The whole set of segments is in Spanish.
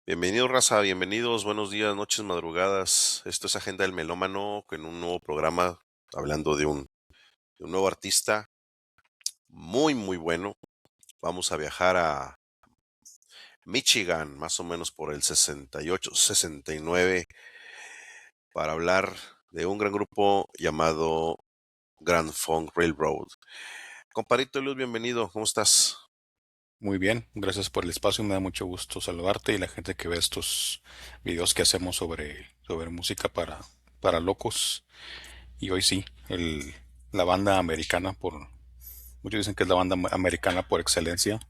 Bienvenido, raza, bienvenidos, buenos días, noches, madrugadas. Esto es Agenda del Melómano, con un nuevo programa hablando de un nuevo artista muy, muy bueno. Vamos a viajar a Michigan, más o menos por el 68, 69, para hablar de un gran grupo llamado Grand Funk Railroad. Comparito Luz, bienvenido, ¿cómo estás? Muy bien, gracias por el espacio. Me da mucho gusto saludarte y la gente que ve estos videos que hacemos sobre música para locos. Y hoy sí, la banda americana muchos dicen que es la banda americana por excelencia,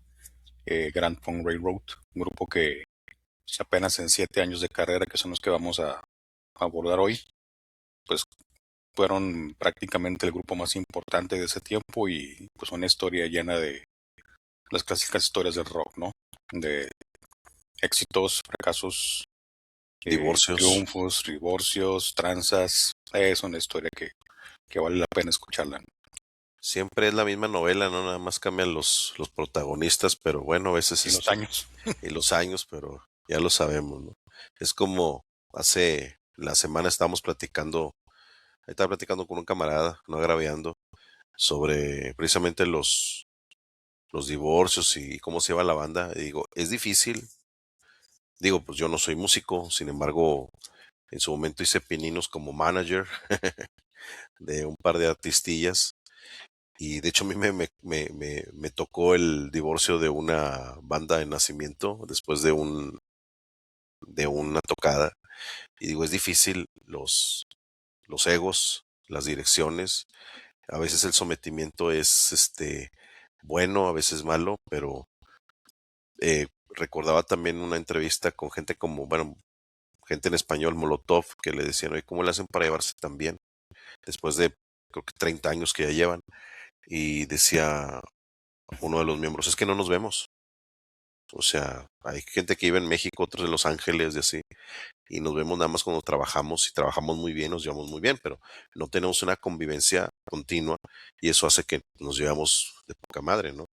Grand Funk Railroad, un grupo que apenas en 7 años de carrera, que son los que vamos a abordar hoy, pues fueron prácticamente el grupo más importante de ese tiempo y pues una historia llena de las clásicas historias del rock, ¿no? De éxitos, fracasos, Divorcios. triunfos, divorcios, tranzas. Es una historia que vale la pena escucharla, ¿no? Siempre es la misma novela, ¿no? Nada más cambian los protagonistas, pero bueno, a veces Y los años. y los años, pero ya lo sabemos, ¿no? Es como hace la semana estábamos platicando, estaba platicando con un camarada, no agraviando, sobre precisamente los divorcios y cómo se lleva la banda. Y digo, es difícil. Digo, pues yo no soy músico, sin embargo, en su momento hice pininos como manager de un par de artistillas. Y de hecho a mí me tocó el divorcio de una banda de nacimiento después de una tocada. Y digo, es difícil los egos, las direcciones. A veces el sometimiento es bueno, a veces malo, pero recordaba también una entrevista con gente como, bueno, gente en español, Molotov, que le decían, oye, ¿cómo le hacen para llevarse tan bien? Después de, creo que 30 años que ya llevan. Y decía uno de los miembros, es que no nos vemos. O sea, hay gente que vive en México, otros en Los Ángeles y así, y nos vemos nada más cuando trabajamos y trabajamos muy bien, nos llevamos muy bien, pero no tenemos una convivencia continua y eso hace que nos llevamos de poca madre, ¿no?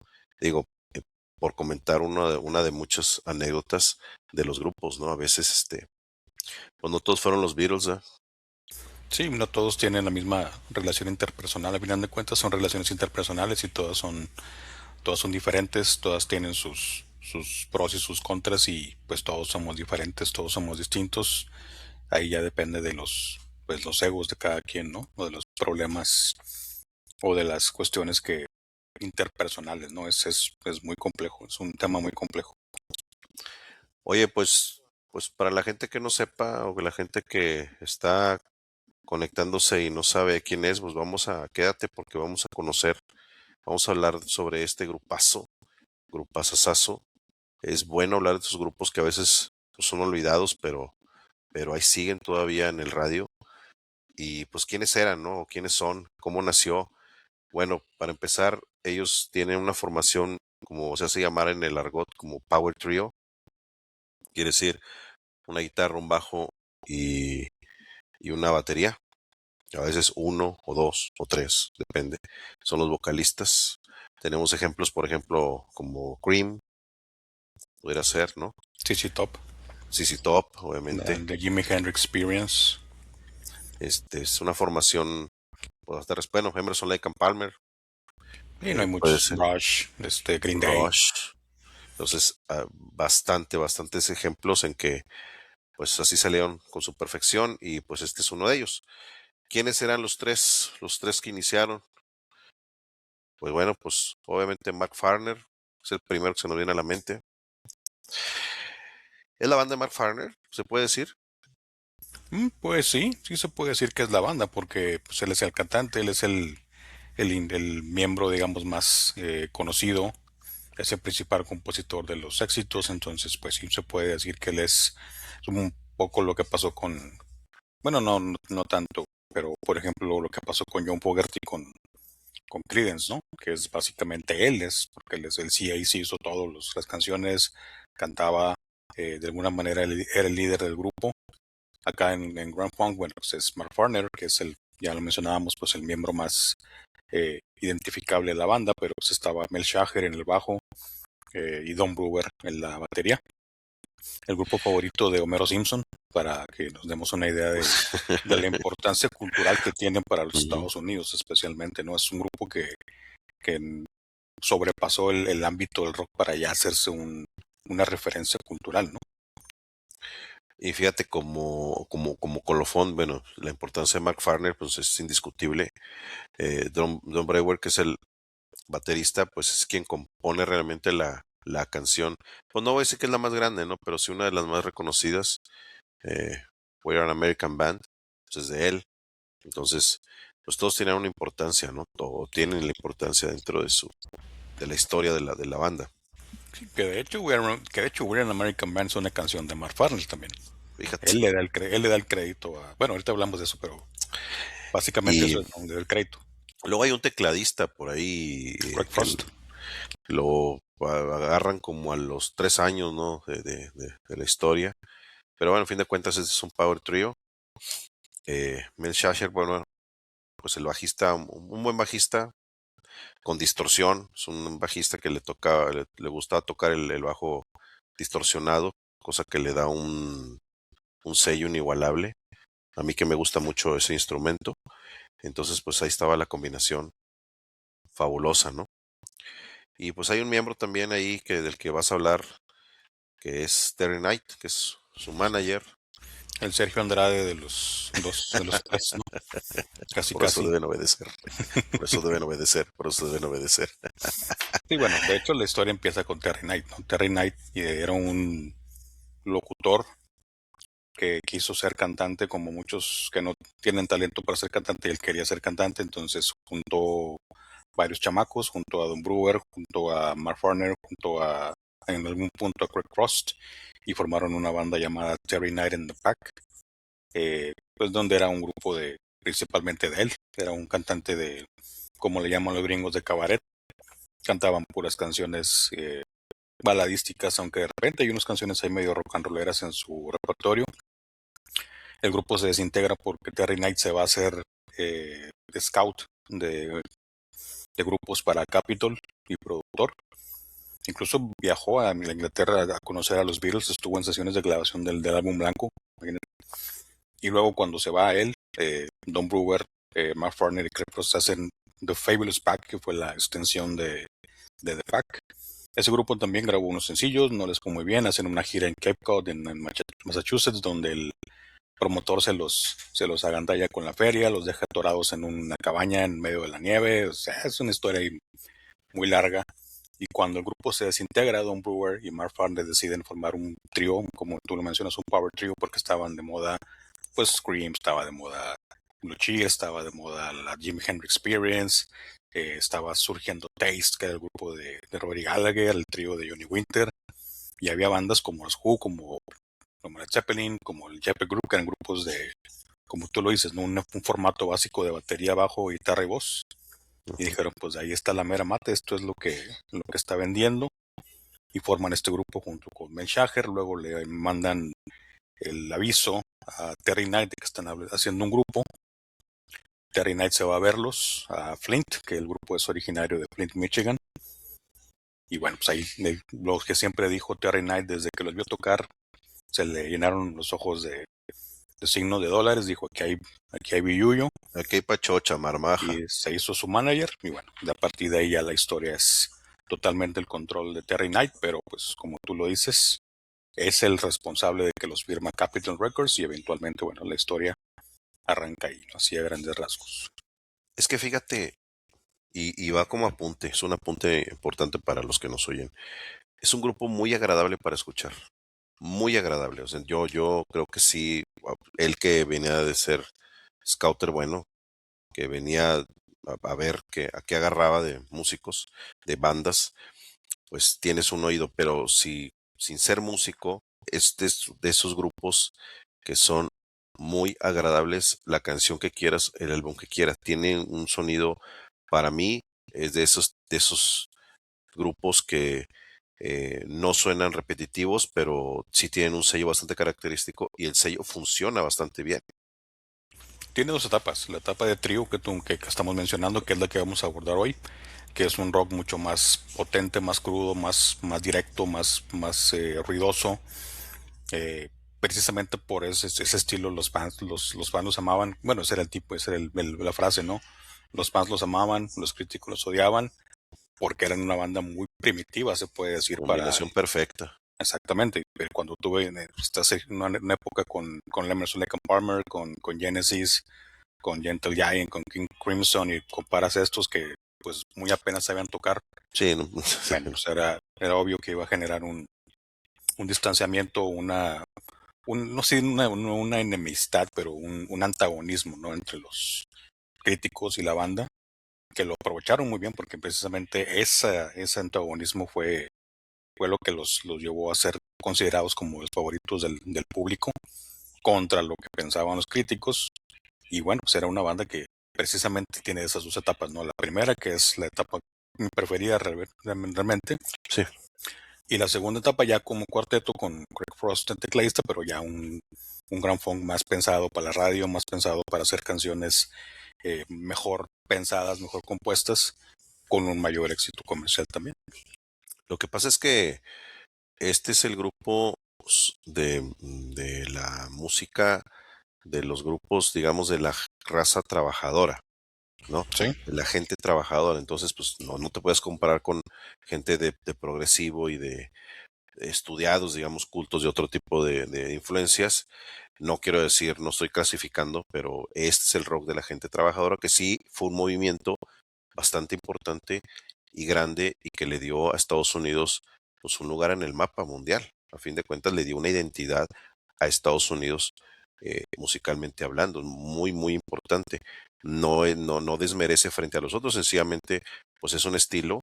Digo, eh, por comentar una de muchas anécdotas de los grupos, ¿no? A veces, pues no todos fueron los Beatles, ¿eh? Sí, no todos tienen la misma relación interpersonal. A final de cuentas son relaciones interpersonales y todas son diferentes, todas tienen sus pros y sus contras y pues todos somos diferentes, todos somos distintos. Ahí ya depende de los egos de cada quien, ¿no? O de los problemas o de las cuestiones que interpersonales, ¿no? Es muy complejo, es un tema muy complejo. Oye, pues para la gente que no sepa o que la gente que está conectándose y no sabe quién es, pues quédate porque vamos a conocer, vamos a hablar sobre este grupazo, grupazazazo. Es bueno hablar de estos grupos que a veces pues, son olvidados, pero ahí siguen todavía en el radio. Y pues quiénes eran, ¿no? ¿Quiénes son? ¿Cómo nació? Bueno, para empezar, ellos tienen una formación, como se hace llamar en el argot, como Power Trio. Quiere decir una guitarra, un bajo y, y una batería. A veces uno o dos o tres, depende. Son los vocalistas. Tenemos ejemplos, por ejemplo, como Cream, pudiera ser, ¿no? CC Top, CC Top, obviamente. The Jimi Hendrix Experience. Es una formación, pues hasta bueno, Emerson Lake and Palmer, Y no hay puede muchos. ser Rush, Green Day. Rush. Entonces, bastantes ejemplos en que, pues así salieron con su perfección y pues este es uno de ellos. ¿Quiénes eran los tres que iniciaron? Pues bueno, pues obviamente Mark Farner es el primero que se nos viene a la mente. ¿Es la banda de Mark Farner? ¿Se puede decir? Pues sí, sí se puede decir que es la banda, porque pues, él es el cantante, él es el miembro, digamos, más conocido, es el principal compositor de los éxitos, entonces pues sí se puede decir que él es un poco lo que pasó bueno, no tanto, pero por ejemplo lo que pasó con John Fogerty con Creedence, ¿no? Que es básicamente porque él sí ahí sí hizo todas las canciones, cantaba, de alguna manera él era el líder del grupo. Acá en Grand Funk, bueno, pues es Mark Farner, que es ya lo mencionábamos, pues el miembro más identificable de la banda, pero pues estaba Mel Schacher en el bajo y Don Brewer en la batería. el grupo favorito de Homero Simpson, para que nos demos una idea de la importancia cultural que tienen para los Ujú. Estados Unidos, especialmente, ¿no? Es un grupo que sobrepasó el ámbito del rock para ya hacerse una referencia cultural, ¿no? Y fíjate como colofón, bueno, la importancia de Mark Farner pues es indiscutible. Don Brewer, que es el baterista, pues es quien compone realmente la canción. Pues no voy a decir que es la más grande, ¿no? Pero sí una de las más reconocidas. Eh, We're an American Band, pues es de él. Entonces, pues todos tienen una importancia, ¿no? O tienen la importancia dentro de la historia de la banda. Sí, que de hecho, We're an American Band es una canción de Mark Farner también. Fíjate. Él le da el crédito a. Bueno, ahorita hablamos de eso, pero básicamente Y eso es donde da el crédito. luego hay un tecladista por ahí Greg Frost. lo agarran como a los 3 años, ¿no? De la historia. Pero bueno, a fin de cuentas, este es un power trio. Mel Shasher, bueno, pues el bajista, un buen bajista con distorsión. Es un bajista que le gustaba tocar el bajo distorsionado, cosa que le da un sello inigualable. A mí que me gusta mucho ese instrumento. Entonces, pues ahí estaba la combinación fabulosa, ¿no? Y pues hay un miembro también ahí del que vas a hablar, que es Terry Knight, que es su manager. El Sergio Andrade de los tres, ¿no? Casi, Por eso casi. deben obedecer. Por eso deben obedecer. Por eso deben obedecer. Sí, bueno, de hecho la historia empieza con Terry Knight, ¿no? Terry Knight era un locutor que quiso ser cantante, como muchos que no tienen talento para ser cantante, y él quería ser cantante, entonces juntó varios chamacos, junto a Don Brewer, junto a Mark Farner, en algún punto a Craig Frost, y formaron una banda llamada Terry Knight and the Pack, pues donde era un grupo principalmente de él, era un cantante como le llaman los gringos, de cabaret. Cantaban puras canciones baladísticas, aunque de repente hay unas canciones ahí medio rock and rolleras en su repertorio. El grupo se desintegra porque Terry Knight se va a hacer scout de grupos para Capitol y productor. Incluso viajó a Inglaterra a conocer a los Beatles, estuvo en sesiones de grabación del álbum blanco. Y luego cuando se va a él, Don Brewer, Mark Farner y Craig Frost hacen The Fabulous Pack, que fue la extensión de The Pack. Ese grupo también grabó unos sencillos, no les fue muy bien, hacen una gira en Cape Cod, en Massachusetts, donde el promotor se los agandalla con la feria, los deja atorados en una cabaña en medio de la nieve. O sea, es una historia ahí muy larga. Y cuando el grupo se desintegra, Don Brewer y Mark Farner deciden formar un trío, como tú lo mencionas, un power trio, porque estaban de moda, pues Scream, estaba de moda Blue Cheer, estaba de moda la Jimi Hendrix Experience, estaba surgiendo Taste, que era el grupo de Rory Gallagher, el trío de Johnny Winter, y había bandas como los Who, como Led Zeppelin, como el Jeppe Group, que eran grupos como tú lo dices, ¿no? Un formato básico de batería, bajo, guitarra y voz. Y dijeron, pues ahí está la mera mate, esto es lo que está vendiendo. Y forman este grupo junto con Mel Shaher. Luego le mandan el aviso a Terry Knight de que están haciendo un grupo. Terry Knight se va a verlos a Flint, que el grupo es originario de Flint, Michigan. Y bueno, pues ahí lo que siempre dijo Terry Knight desde que los vio tocar, se le llenaron los ojos de signos de dólares. Dijo, aquí hay billuyo. Aquí hay pachocha, marmaja. Y se hizo su manager. Y bueno, a partir de ahí ya la historia es totalmente el control de Terry Knight, pero pues como tú lo dices, es el responsable de que los firma Capitol Records, y eventualmente, bueno, la historia arranca ahí, ¿no? Así a grandes rasgos. Es que fíjate, y va como apunte, es un apunte importante para los que nos oyen. Es un grupo muy agradable para escuchar, muy agradable. O sea, yo creo que sí, él que venía de ser scouter bueno, que venía a ver a qué agarraba de músicos, de bandas, pues tienes un oído, pero si sin ser músico, es de esos grupos que son muy agradables, la canción que quieras, el álbum que quieras, tiene un sonido, para mí, es de esos grupos que no suenan repetitivos, pero sí tienen un sello bastante característico y el sello funciona bastante bien. Tiene dos etapas. La etapa de trío que estamos mencionando, que es la que vamos a abordar hoy, que es un rock mucho más potente, más crudo, más directo, más ruidoso, Precisamente por ese estilo los fans los amaban. Bueno, ese era el tipo, esa era la frase, ¿no? Los fans los amaban, los críticos los odiaban, porque eran una banda muy primitiva, se puede decir, para... Combinación perfecta. Exactamente. Cuando tuve estás en una época con Emerson Lake and Palmer, con Genesis, con Gentle Giant, con King Crimson, y comparas estos que pues muy apenas sabían tocar, Sí, no, bueno, pues era obvio que iba a generar un distanciamiento, no sé, una enemistad, pero un antagonismo, ¿no? Entre los críticos y la banda, que lo aprovecharon muy bien porque precisamente ese antagonismo fue lo que los llevó a ser considerados como los favoritos del público contra lo que pensaban los críticos. Y bueno, pues era una banda que precisamente tiene esas dos etapas, ¿no? La primera, que es la etapa mi preferida realmente, sí. y la segunda etapa ya como cuarteto con Craig Frost en tecladista, pero ya un gran funk más pensado para la radio, más pensado para hacer canciones mejor pensadas, mejor compuestas, con un mayor éxito comercial también. Lo que pasa es que este es el grupo de la música, de los grupos, digamos, de la raza trabajadora, ¿no? Sí, De la gente trabajadora. Entonces, pues no te puedes comparar con gente de progresivo y de estudiados, digamos, cultos de otro tipo de influencias. No quiero decir, no estoy clasificando, pero este es el rock de la gente trabajadora, que sí fue un movimiento bastante importante y grande y que le dio a Estados Unidos pues un lugar en el mapa mundial. A fin de cuentas le dio una identidad a Estados Unidos musicalmente hablando, muy, muy importante. No desmerece frente a los otros, sencillamente pues es un estilo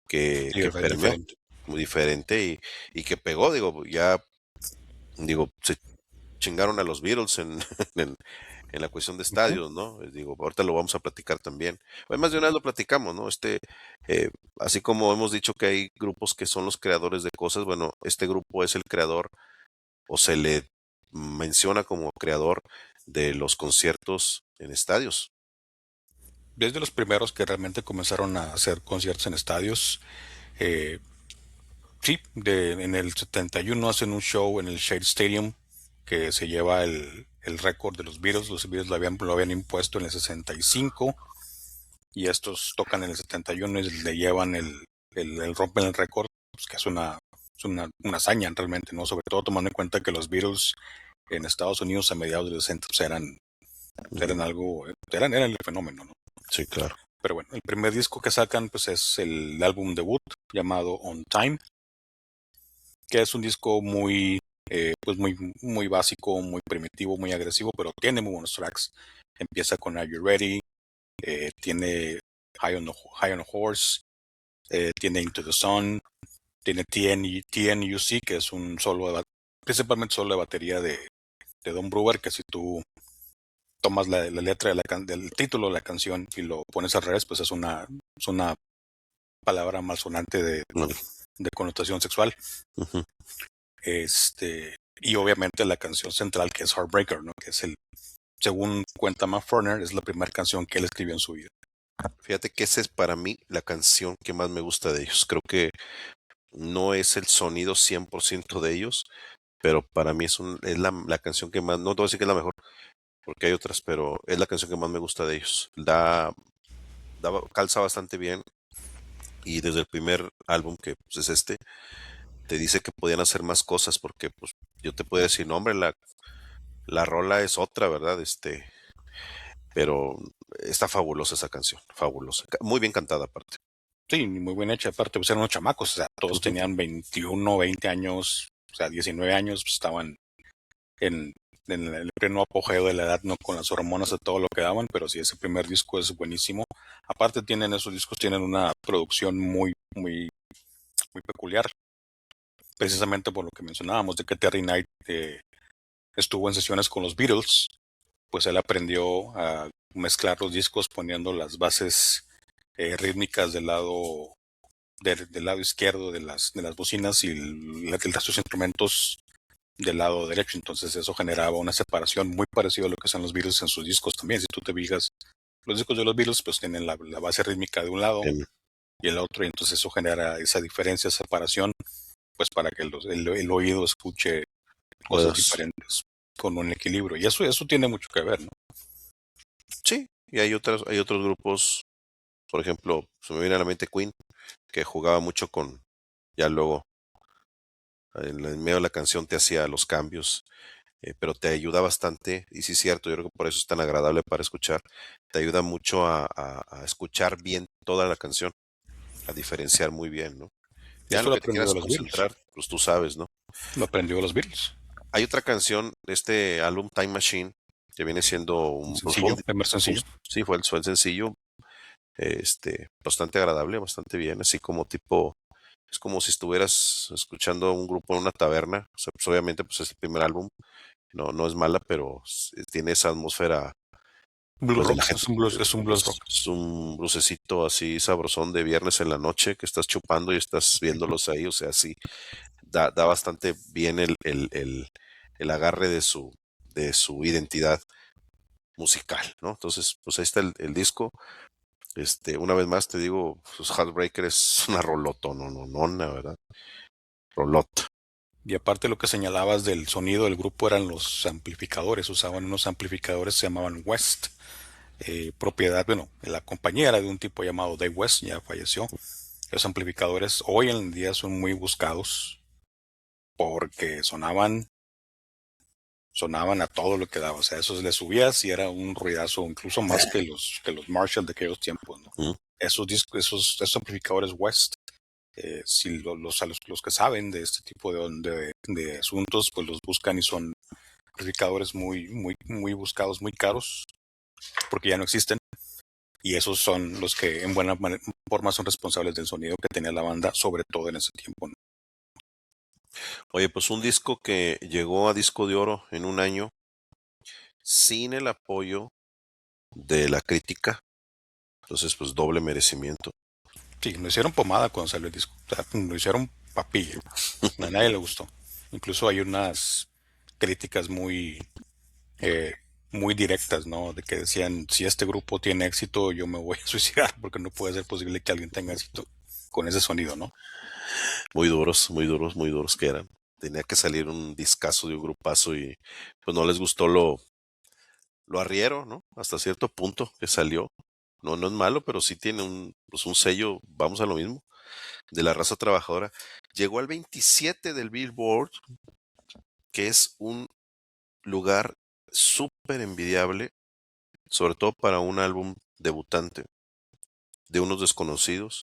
sí, que es permeó diferente. muy diferente y que pegó, digo, se chingaron a los Beatles en, en la cuestión de Ujú. estadios, ¿no? Digo, ahorita lo vamos a platicar también. Pues más de una vez lo platicamos, ¿no? Eh, así como hemos dicho que hay grupos que son los creadores de cosas, bueno, este grupo es el creador o se le menciona como creador de los conciertos en estadios. Desde los primeros que realmente comenzaron a hacer conciertos en estadios, eh, sí, en el 71 hacen un show en el Shea Stadium que se lleva el récord de los Beatles. Los Beatles lo habían impuesto en el 65 y estos tocan en el 71 y le llevan rompen el récord, pues, que es una hazaña realmente, ¿no? Sobre todo tomando en cuenta que los Beatles en Estados Unidos a mediados de los 60 pues, Ujú. eran algo, eran el fenómeno, ¿no? Sí, claro. Pero bueno, el primer disco que sacan pues es el álbum debut llamado On Time, que es un disco pues muy básico, muy primitivo, muy agresivo, pero tiene muy buenos tracks. Empieza con Are You Ready, tiene High on a Horse, tiene Into the Sun, tiene TNUC, que es un principalmente solo de batería de Don Brewer, que si tú tomas la letra del título de la canción y lo pones al revés, pues es una palabra malsonante Bueno, de connotación sexual. ujú. Y obviamente la canción central, que es Heartbreaker, ¿no? Que según cuenta Matt Ferner, es la primera canción que él escribió en su vida. Fíjate que esa es para mí la canción que más me gusta de ellos. Creo que no es el sonido 100% de ellos, pero para mí es la canción que más, no te voy a decir que es la mejor, porque hay otras, pero es la canción que más me gusta de ellos. Calza bastante bien y desde el primer álbum, que pues, es te dice que podían hacer más cosas porque pues yo te puedo decir, no hombre, la rola es otra, ¿verdad? Pero está fabulosa esa canción, fabulosa. Muy bien cantada aparte. Sí, muy bien hecha. Aparte, pues eran unos chamacos, o sea, todos Ujú. tenían 21, 20 años, o sea, 19 años, pues estaban en, en el pleno apogeo de la edad, no con las hormonas de todo lo que daban, pero sí, ese primer disco es buenísimo. Aparte, esos discos tienen una producción muy, muy, muy peculiar, precisamente por lo que mencionábamos, de que Terry Knight estuvo en sesiones con los Beatles, pues él aprendió a mezclar los discos poniendo las bases rítmicas del lado izquierdo de las bocinas y el resto de los instrumentos del lado derecho. Entonces eso generaba una separación muy parecida a lo que son los Beatles en sus discos también. Si tú te fijas, los discos de los Beatles pues tienen la base rítmica de un lado Bien. y el otro, y entonces eso genera esa diferencia, separación, pues para que el oído escuche cosas puedas. diferentes, con un equilibrio. Y eso tiene mucho que ver, ¿no? Sí, y hay otros grupos, por ejemplo, se me viene a la mente Queen, que jugaba mucho con, ya luego, en medio de la canción te hacía los cambios, pero te ayuda bastante, y sí es cierto, yo creo que por eso es tan agradable para escuchar, te ayuda mucho a escuchar bien toda la canción, a diferenciar muy bien, ¿no? Y Ya en eso lo lo que te aprendió quieras de los Beatles. concentrar, pues tú sabes, ¿no? Lo aprendió de los Beatles. Hay otra canción de este álbum Time Machine, que viene siendo Un un, pues sencillo, primer sencillo. sí, fue el sencillo, bastante agradable, bastante bien, así como tipo, es como si estuvieras escuchando un grupo en una taberna, o sea, pues obviamente pues es el primer álbum, no es mala, pero tiene esa atmósfera, Blues pues de la rock, gente, es un blues rock. es un brucecito así sabrosón de viernes en la noche que estás chupando y estás viéndolos ahí, o sea, sí, da bastante bien el agarre de su identidad musical, ¿no? Entonces, pues ahí está el disco. Una vez más te digo, pues Heartbreaker es una rolota, no, ¿verdad? Rolota. Y aparte lo que señalabas del sonido del grupo eran los amplificadores. Usaban unos amplificadores que se llamaban West. Propiedad, bueno, la compañía era de un tipo llamado Dave West, ya falleció. Los amplificadores hoy en día son muy buscados porque sonaban a todo lo que daba. O sea, eso le subías y era un ruidazo, incluso más que los Marshall de aquellos tiempos, ¿no? Mm. Esos discos, esos amplificadores West, si los que saben de este tipo de asuntos, pues los buscan y son amplificadores muy buscados, muy caros, porque ya no existen. Y esos son los que en buena forma son responsables del sonido que tenía la banda, sobre todo en ese tiempo, ¿no? Oye, pues un disco que llegó a disco de oro en un año sin el apoyo de la crítica. Entonces, pues doble merecimiento. Sí, lo hicieron pomada cuando salió el disco. O sea, lo hicieron papilla. A nadie le gustó. Incluso hay unas críticas eh, muy directas, ¿no? De que decían, si este grupo tiene éxito, yo me voy a suicidar porque no puede ser posible que alguien tenga éxito con ese sonido, ¿no? Muy duros, muy duros, muy duros que eran. Tenía que salir un discazo de un grupazo y pues no les gustó lo arriero, ¿no? Hasta cierto punto que salió. No es malo, pero sí tiene pues un sello, vamos a lo mismo, de la raza trabajadora. Llegó al 27 del Billboard, que es un lugar súper envidiable, sobre todo para un álbum debutante de unos desconocidos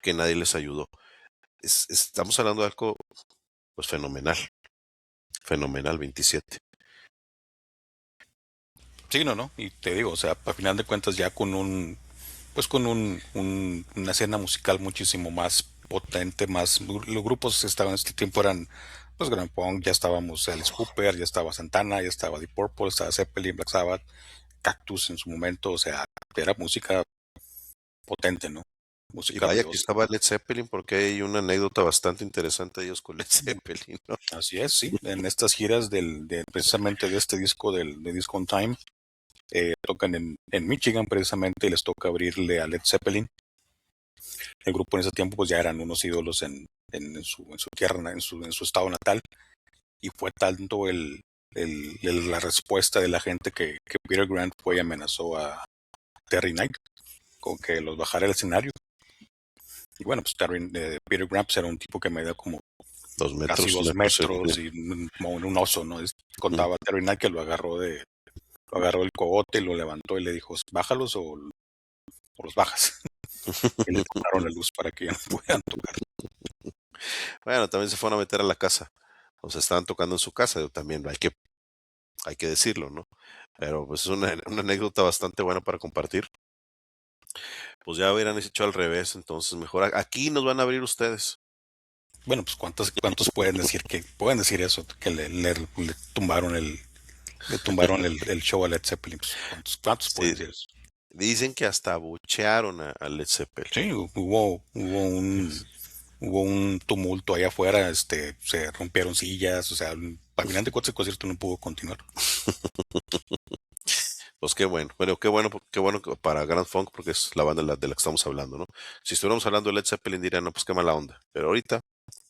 que nadie les ayudó. Estamos hablando de algo pues fenomenal, fenomenal 27. Sí, no, ¿no? Y te digo, o sea, a final de cuentas ya con pues con una escena musical muchísimo más potente, más, los grupos estaban en este tiempo eran, pues Grand Punk, ya estábamos Alice Cooper, ya estaba Santana, ya estaba Deep Purple, estaba Zeppelin, Black Sabbath, Cactus en su momento, o sea, era música potente, ¿no? Y Música vaya que ruidosa. estaba Led Zeppelin porque hay una anécdota bastante interesante de ellos con Led Zeppelin, ¿no? Así es, sí, en estas giras precisamente de este disco, de Disco on Time, tocan en Michigan precisamente y les toca abrirle a Led Zeppelin. El grupo en ese tiempo pues ya eran unos ídolos en su tierra, en su estado natal, y fue tanto la respuesta de la gente que Peter Grant fue y amenazó a Terry Knight con que los bajara del escenario. Y bueno, pues Peter Grant pues, era un tipo que medía como Dos casi metros, 2 metros y como un oso, ¿no? mm. Contaba Terry Knight que lo agarró el cogote y lo levantó y le dijo, bájalos o los bajas. Y le cortaron la luz para que ya no pudieran tocar. Bueno, también se fueron a meter a la casa. O sea, estaban tocando en su casa, también hay que decirlo, ¿no? Pero pues es una anécdota bastante buena para compartir. Pues ya hubieran hecho al revés, entonces mejor aquí nos van a abrir ustedes. Bueno, pues cuántos pueden decir eso, que le tumbaron el show a Led Zeppelin. Pues, ¿cuántos pueden Sí, decir eso? dicen que hasta abuchearon a Led Zeppelin. Sí, hubo un tumulto allá afuera, se rompieron sillas, o sea, al final de cuentas el concierto no pudo continuar. Pues qué bueno, pero qué bueno para Grand Funk, porque es la banda de la que estamos hablando, ¿no? Si estuviéramos hablando de Led Zeppelin dirían, no, pues qué mala onda. Pero ahorita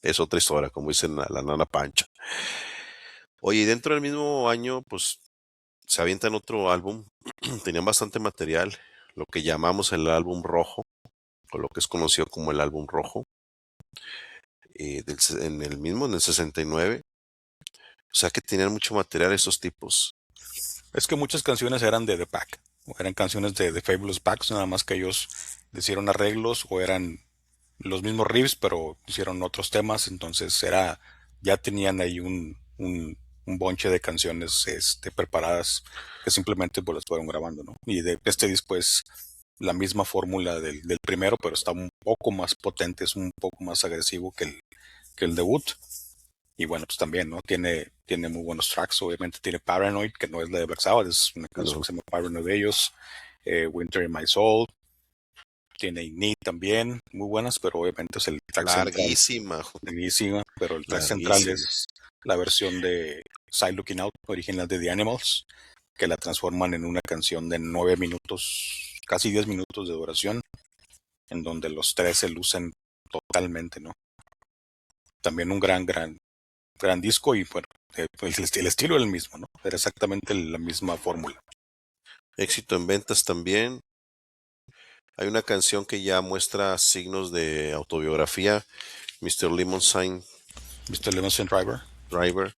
es otra historia, como dicen la nana Pancha. Oye, y dentro del mismo año, pues se avientan otro álbum, tenían bastante material, lo que llamamos el álbum rojo, o lo que es conocido como el álbum rojo, en el mismo, en el 69. O sea que tenían mucho material esos tipos. Es que muchas canciones eran de The Pack, o eran canciones de The Fabulous Packs, nada más que ellos le hicieron arreglos o eran los mismos riffs, pero hicieron otros temas, entonces ya tenían ahí un bonche de canciones preparadas que simplemente pues las fueron grabando, ¿no? Y de este disco es la misma fórmula del primero, pero está un poco más potente, es un poco más agresivo que el debut. Y bueno, pues también, ¿no? Tiene muy buenos tracks. Obviamente tiene Paranoid, que no es la de Black Sabbath, es una canción No, que se llama Paranoid de ellos. Winter in My Soul. Tiene Ignite también, muy buenas, pero obviamente es el track central. larguísima, Larguísima, pero el track central larguísima. es la versión de Side Looking Out, original de The Animals, que la transforman en una canción de 9 minutos, casi 10 minutos de duración, en donde los tres se lucen totalmente, ¿no? También un gran disco y bueno, el estilo era el mismo, ¿no? Era exactamente la misma fórmula. Éxito en ventas también. Hay una canción que ya muestra signos de autobiografía, Mr. Lemon ¿Viste el Limousine Driver? Driver,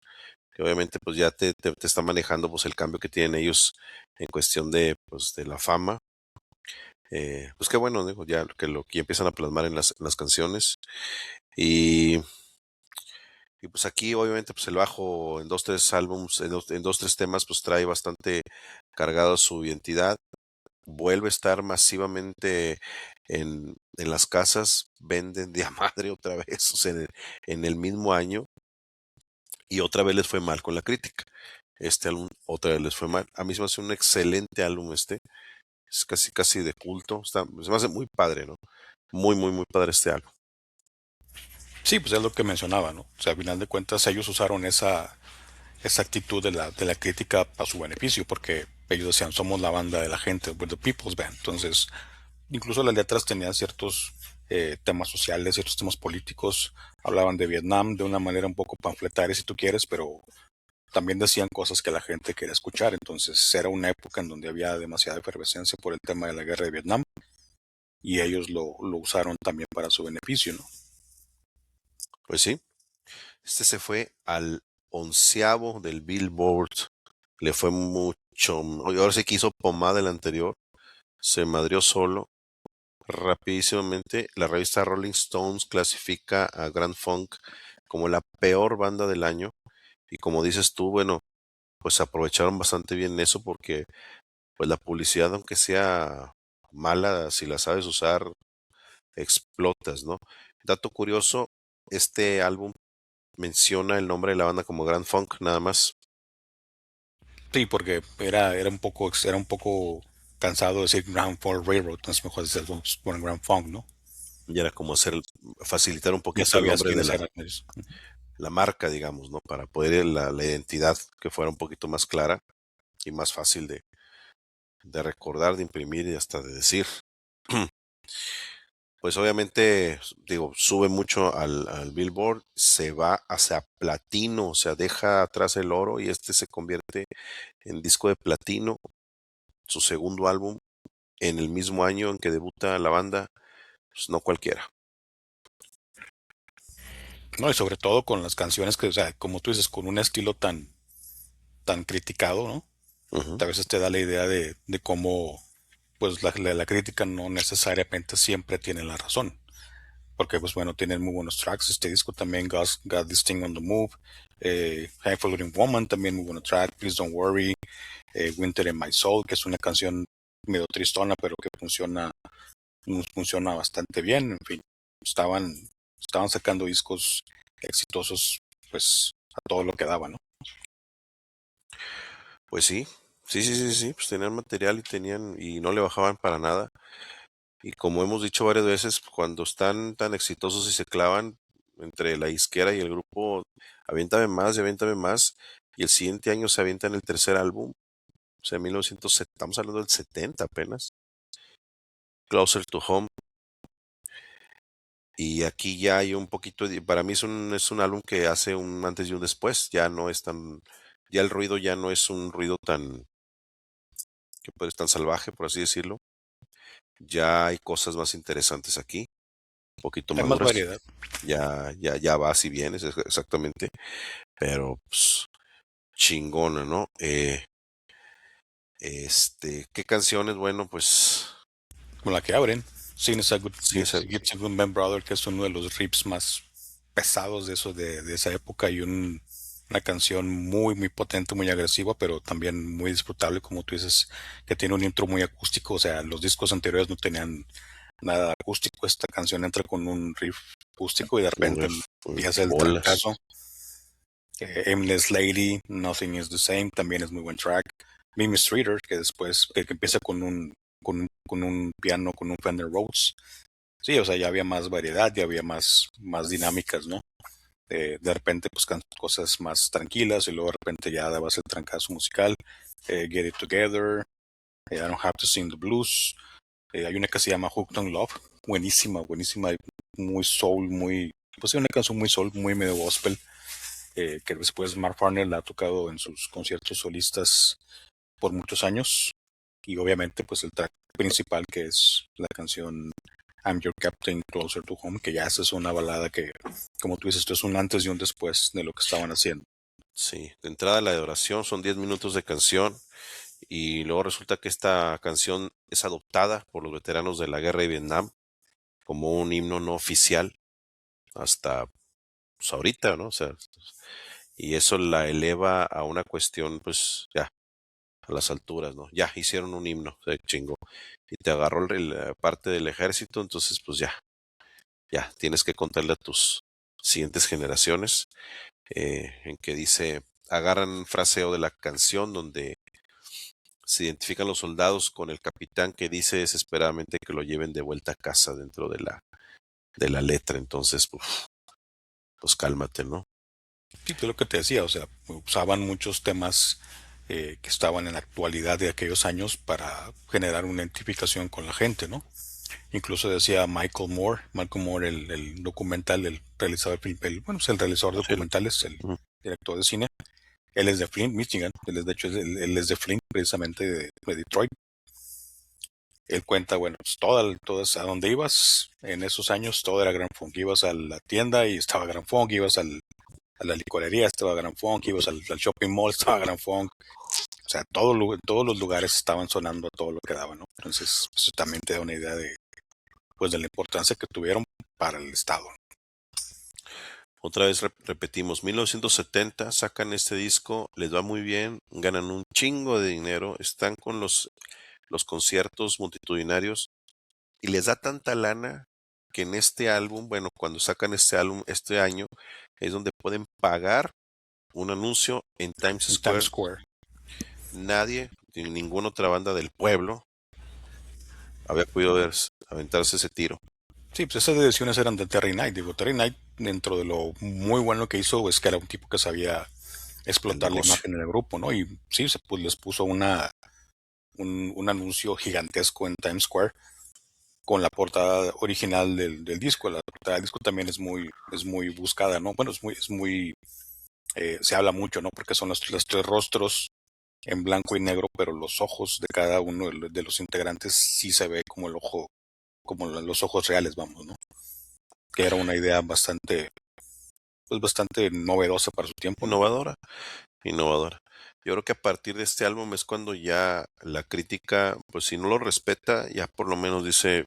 que obviamente pues ya te está manejando pues el cambio que tienen ellos en cuestión de pues de la fama. Pues qué bueno, digo, ya que lo que empiezan a plasmar en las canciones. Y, y pues aquí obviamente pues el bajo en dos, tres álbums, en dos, tres temas pues trae bastante cargado su identidad. Vuelve a estar masivamente en las casas, venden de a madre otra vez, o sea, en el mismo año, y otra vez les fue mal con la crítica. Este álbum otra vez les fue mal. A mí se me hace un excelente álbum este, es casi casi de culto, se me hace muy padre, ¿no? Muy, muy, muy padre este álbum. Sí, pues es lo que mencionaba, ¿no? O sea, al final de cuentas ellos usaron esa actitud de la crítica a su beneficio, porque ellos decían, somos la banda de la gente, we're the people's band. Entonces, incluso las letras tenían ciertos temas sociales, ciertos temas políticos, hablaban de Vietnam de una manera un poco panfletaria, si tú quieres, pero también decían cosas que la gente quería escuchar. Entonces, era una época en donde había demasiada efervescencia por el tema de la guerra de Vietnam y ellos lo usaron también para su beneficio, ¿no? Pues sí, este se fue al 11º del Billboard, le fue mucho, ahora sí que hizo pomada el anterior, se madrió solo. Rapidísimamente, la revista Rolling Stones clasifica a Grand Funk como la peor banda del año. Y como dices tú, bueno, pues aprovecharon bastante bien eso porque pues la publicidad, aunque sea mala, si la sabes usar, explotas, ¿no? Dato curioso, este álbum menciona el nombre de la banda como Grand Funk, nada más. Sí, porque era un poco cansado de decir Grand Funk Railroad, entonces mejor decir vamos a poner Grand Funk, ¿no? Y era como facilitar un Ya poquito el sabías nombre de quiénes eran ellos. la marca, digamos, ¿no? Para poder la identidad que fuera un poquito más clara y más fácil de recordar, de imprimir y hasta de decir. Pues obviamente, digo, sube mucho al Billboard, se va hacia platino, o sea, deja atrás el oro y este se convierte en disco de platino, su segundo álbum, en el mismo año en que debuta la banda, pues no cualquiera. No, y sobre todo con las canciones que, o sea, como tú dices, con un estilo tan criticado, ¿no? Ujú. A veces te da la idea de cómo, pues, la crítica no necesariamente siempre tiene la razón. Porque, pues, bueno, tienen muy buenos tracks. Este disco también, Got This Thing on the Move. Highfalutin Woman, también muy buen track. Please Don't Worry. Winter in My Soul, que es una canción medio tristona, pero que funciona bastante bien. En fin, estaban, estaban sacando discos exitosos, pues, a todo lo que daba, ¿no? Pues sí, sí, sí, sí, sí, pues tenían material y no le bajaban para nada. Y como hemos dicho varias veces, cuando están tan exitosos y se clavan entre la disquera y el grupo, aviéntame más y aviéntame más. Y el siguiente año se avientan el tercer álbum, o sea, 1970, estamos hablando del 70 apenas, Closer to Home. Y aquí ya hay un poquito, para mí es un álbum que hace un antes y un después, ya no es tan, ya el ruido ya no es un ruido tan, que puede tan salvaje, por así decirlo. Ya hay cosas más interesantes aquí, un poquito Hay más maduras. variedad. Ya vas y vienes, exactamente. Pero, pues, chingona, ¿no? ¿Qué canciones? Bueno, pues, Con la que abren. Sin esa Good, sí, Gets a Good Man Brother, que es uno de los riffs más pesados de eso de esa época y una canción muy potente, muy agresiva, pero también muy disfrutable, como tú dices, que tiene un intro muy acústico. O sea, los discos anteriores no tenían nada acústico. Esta canción entra con un riff acústico y de un repente riff, empieza el bolas. trancazo. Aimless Lady, Nothing is the Same, también es muy buen track. Mimi Streeter, que después que empieza con un piano, con un Fender Rhodes. Sí, o sea, ya había más variedad, ya había más dinámicas, ¿no? De repente, pues cosas más tranquilas y luego de repente ya dabas el trancazo musical. Get It Together, I Don't Have to Sing the Blues. Hay una que se llama Hooked on Love, buenísima, muy soul, pues sí, una canción muy soul, muy medio gospel, que después Mark Farner la ha tocado en sus conciertos solistas por muchos años. Y obviamente, pues el track principal, que es la canción I'm Your Captain, Closer to Home, que ya esa es una balada que, como tú dices, esto es un antes y un después de lo que estaban haciendo. Sí, de entrada la de oración son 10 minutos de canción y luego resulta que esta canción es adoptada por los veteranos de la guerra de Vietnam como un himno no oficial hasta pues, ahorita, ¿no? O sea, y eso la eleva a una cuestión, pues ya, a las alturas, ¿no? Ya hicieron un himno, se chingó. Y te agarró la parte del ejército, entonces pues ya, tienes que contarle a tus siguientes generaciones, en que dice, agarran fraseo de la canción donde se identifican los soldados con el capitán que dice desesperadamente que lo lleven de vuelta a casa dentro de la letra, entonces, pues cálmate, ¿no? Sí, que es lo que te decía, o sea, usaban muchos temas que estaban en la actualidad de aquellos años para generar una identificación con la gente, ¿no? Incluso decía Michael Moore, el documental, el realizador, bueno, es el realizador de Sí, documentales, el ujú, director de cine. Él es de Flint, Michigan. Él es, de hecho, él es de Flint, precisamente de Detroit. Él cuenta, bueno, pues todas, a donde ibas en esos años, todo era Grand Funk. Ibas a la tienda y estaba Grand Funk, a la licorería, estaba Grand Funk, ibas al shopping mall, estaba Grand Funk. O sea, todos los lugares estaban sonando a todo lo que daba, ¿no? Entonces, eso también te da una idea pues, de la importancia que tuvieron para el Estado. Otra vez repetimos, 1970 sacan este disco, les va muy bien, ganan un chingo de dinero, están con los conciertos multitudinarios y les da tanta lana que en este álbum, bueno, cuando sacan este álbum este año, es donde pueden pagar un anuncio en Times En Times Square. Square. Nadie, ni ninguna otra banda del pueblo había podido aventarse ese tiro. Sí, pues esas decisiones eran de Terry Knight. Digo, Terry Knight, dentro de lo muy bueno que hizo, es que era un tipo que sabía El explotar la negocio. imagen del grupo, ¿no? Y sí, pues les puso un anuncio gigantesco en Times Square con la portada original del disco. La portada del disco también es muy buscada, ¿no? Bueno, se habla mucho, ¿no? Porque son los tres rostros en blanco y negro, pero los ojos de cada uno de los integrantes sí se ve como el ojo, como los ojos reales, vamos, ¿no? Que era una idea bastante novedosa para su tiempo, ¿no? Innovadora, innovadora. Yo creo que a partir de este álbum es cuando ya la crítica, pues si no lo respeta, ya por lo menos dice,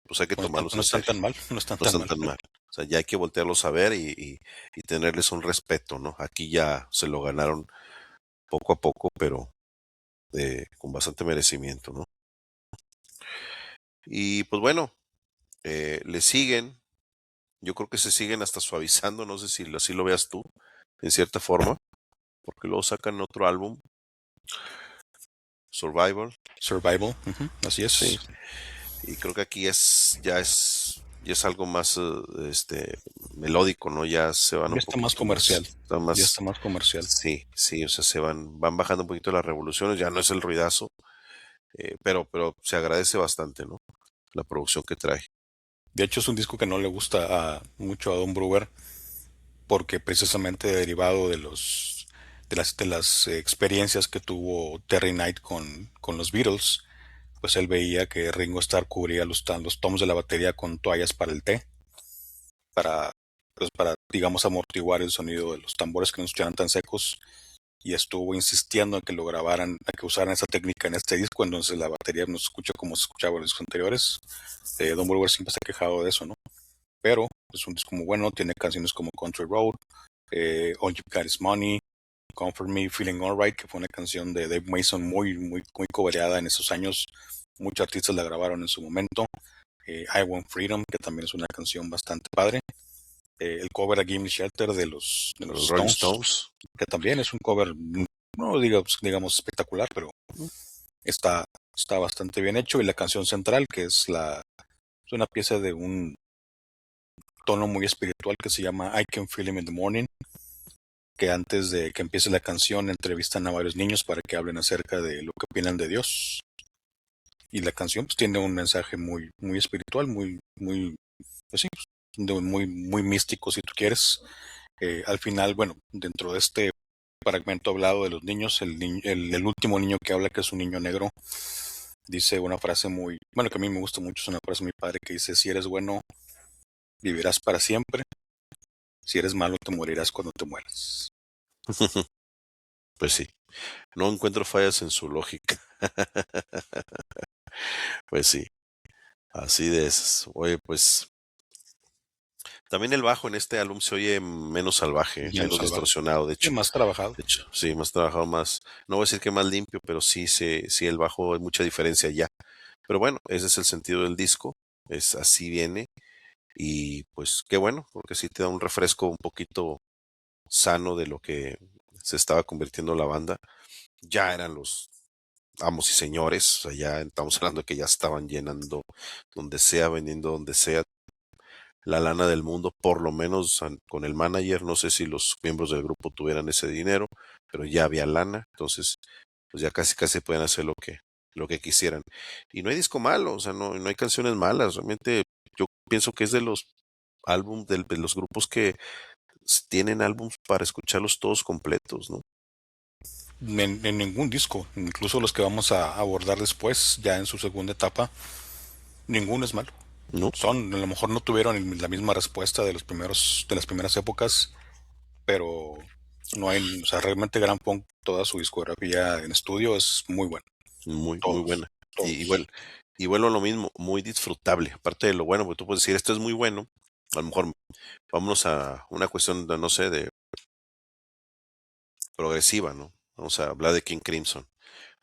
pues hay que tomarlos No en están serio, tan mal, no están no tan están mal. tan mal. O sea, ya hay que voltearlos a ver y tenerles un respeto, ¿no? Aquí ya se lo ganaron poco a poco, pero con bastante merecimiento, ¿no? Y pues bueno, le siguen, yo creo que se siguen hasta suavizando, no sé si así lo veas tú, en cierta forma, porque luego sacan otro álbum, Survival, Survival, ujú, así sí, es. y creo que aquí ya es algo más, melódico, ¿no? Ya se van Ya un está más poquito comercial, más, está ya más, está más comercial. sí, o sea, van bajando un poquito las revoluciones, ya no es el ruidazo, pero se agradece bastante, ¿no? La producción que trae. De hecho, es un disco que no le gusta mucho a Don Brewer porque precisamente derivado de las experiencias que tuvo Terry Knight con los Beatles, pues él veía que Ringo Starr cubría los tomos de la batería con toallas para el té, para, pues para, digamos, amortiguar el sonido de los tambores que no estuvieran tan secos, y estuvo insistiendo en que lo grabaran, a que usaran esa técnica en este disco, entonces la batería no se escucha como se escuchaba en los discos anteriores. Don Brewer siempre se ha quejado de eso, ¿no? Pero es un disco muy bueno, tiene canciones como Country Road, All You Got Is Money, Comfort Me, Feeling Alright, que fue una canción de Dave Mason muy, muy, muy cobereada en esos años. Muchos artistas la grabaron en su momento. I Want Freedom, que también es una canción bastante padre. El cover a Give Me Shelter de los Los Rolling Stones, Stones. que también es un cover, no digamos espectacular, pero está, está bastante bien hecho. Y la canción central, que es una pieza de un tono muy espiritual que se llama I Can Feel Him in the Morning, que antes de que empiece la canción entrevistan a varios niños para que hablen acerca de lo que opinan de Dios. Y la canción pues tiene un mensaje muy, muy espiritual, muy, muy, pues sí, muy, muy místico si tú quieres. Al final, bueno, dentro de este fragmento hablado de los niños, el último niño que habla, que es un niño negro, dice una frase muy, bueno, que a mí me gusta mucho, es una frase muy padre que dice: si eres bueno, vivirás para siempre; si eres malo, te morirás cuando te mueras. Pues sí, no encuentro fallas en su lógica. Pues sí, así de esas. Oye, pues también el bajo en este álbum se oye menos salvaje, Menos menos salvaje. distorsionado, de Y hecho. más trabajado. De hecho, sí, más trabajado, más, no voy a decir que más limpio, pero sí, sí el bajo hay mucha diferencia ya. Pero bueno, ese es el sentido del disco, es así viene y pues qué bueno, porque sí te da un refresco un poquito sano de lo que se estaba convirtiendo la banda. Ya eran los amos y señores, o sea, ya estamos hablando de que ya estaban llenando donde sea, vendiendo donde sea la lana del mundo, por lo menos con el manager, no sé si los miembros del grupo tuvieran ese dinero, pero ya había lana, entonces pues ya casi casi pueden hacer lo que quisieran. Y no hay disco malo, o sea, no hay canciones malas, realmente yo pienso que es de los álbum, de los grupos que tienen álbums para escucharlos todos completos, ¿no? En ningún disco, incluso los que vamos a abordar después, ya en su segunda etapa, ninguno es malo. ¿No? A lo mejor no tuvieron la misma respuesta de las primeras épocas, pero no hay, o sea, realmente Grand Funk, toda su discografía en estudio es muy buena. Muy, muy Todos, buena. Y todos. igual, y vuelvo a lo mismo, muy disfrutable. Aparte de lo bueno, porque tú puedes decir, esto es muy bueno, a lo mejor vámonos a una cuestión de, no sé, de progresiva, ¿no? Vamos a hablar de King Crimson.